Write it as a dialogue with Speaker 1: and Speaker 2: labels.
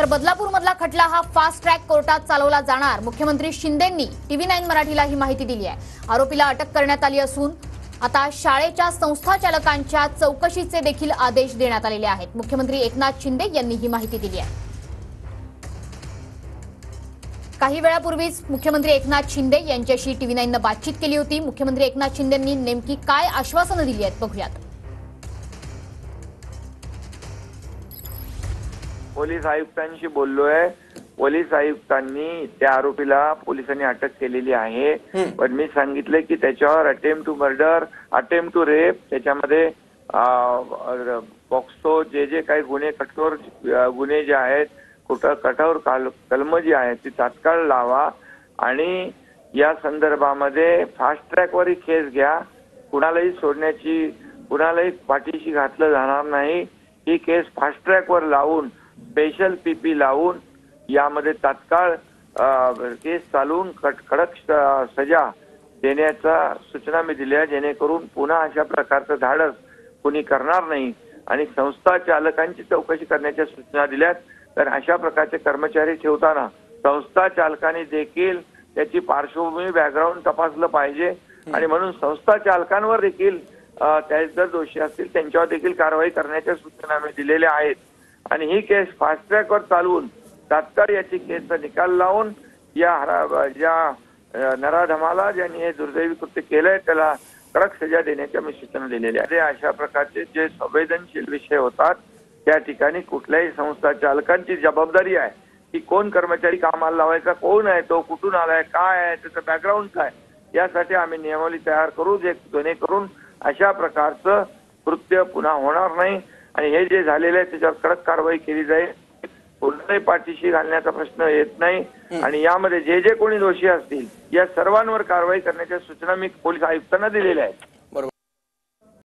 Speaker 1: तर बदलापूरमधला खटला हा फास्ट ट्रॅक कोर्टात चालवला जाणार। मुख्यमंत्री शिंदेंनी TV9 मराठीला ही माहिती दिली आहे। आरोपीला अटक करण्यात आली असून आता शाळेच्या संस्थाचालकांच्या चौकशीचे देखील आदेश देण्यात आलेले आहेत। मुख्यमंत्री एकनाथ शिंदे यांनी ही माहिती दिली आहे। काही वेळापूर्वीच मुख्यमंत्री एकनाथ शिंदे यांच्याशी TV9 बातचीत केली होती। मुख्यमंत्री एकनाथ शिंदेंनी नेमकी काय आश्वासनं दिली आहेत बघूयात।
Speaker 2: पोलीस आयुक्तांशी बोललोय। पोलीस आयुक्तांनी त्या आरोपीला पोलिसांनी अटक केलेली आहे, पण मी सांगितले की त्याच्यावर attempt to murder, attempt to rape, त्याच्यामध्ये पॉक्सो जे काही गुन्हे, कठोर गुन्हे जे आहेत, कठोर कलम जी आहेत ती तात्काळ लावा आणि या संदर्भामध्ये फास्ट ट्रॅकवरही केस घ्या। कुणालाही सोडण्याची, कुणालाही पाठीशी घातलं जाणार नाही। ही केस फास्ट ट्रॅकवर लावून, स्पेशल PP लावून यामध्ये तात्काळ केस चालवून कडक सजा देण्याचा सूचना मी दिल्या, जेणेकरून पुन्हा अशा प्रकारचं धाडस कोणी करणार नाही। आणि संस्था चालकांची चौकशी करण्याच्या सूचना दिल्यात। तर अशा प्रकारचे कर्मचारी ठेवताना संस्था चालकांनी देखील त्याची पार्श्वभूमी, बॅकग्राऊंड तपासलं पाहिजे आणि म्हणून संस्था चालकांवर देखील त्या जर दोषी असतील त्यांच्यावर देखील कारवाई करण्याच्या सूचना मी दिलेल्या आहेत। आणि ही केस फास्ट ट्रॅकवर चालवून तात्काळ याची केसचा निकाल लावून या नराधमाला ज्यांनी हे दुर्दैवी कृत्य केलंय त्याला कडक सजा देण्याच्या मी सूचना दिलेल्या आहेत। अशा प्रकारचे जे संवेदनशील विषय होतात त्या ठिकाणी कुठल्याही संस्था चालकांची जबाबदारी आहे की कोण कर्मचारी कामाला लावायचा, कोण आहे तो, कुठून आलाय, काय आहे त्याचं बॅकग्राऊंड काय, यासाठी आम्ही नियमावली तयार करू जेणेकरून अशा प्रकारचं कृत्य पुन्हा होणार नाही। आणि हे जे झालेलं आहे त्याच्यावर कडक कारवाई केली जाईल। कोणत्याही पाठीशी घालण्याचा प्रश्न येत नाही आणि यामध्ये जे कोणी दोषी असतील या सर्वांवर कारवाई करण्याच्या सूचना मी पोलीस आयुक्तांना दिलेल्या आहेत।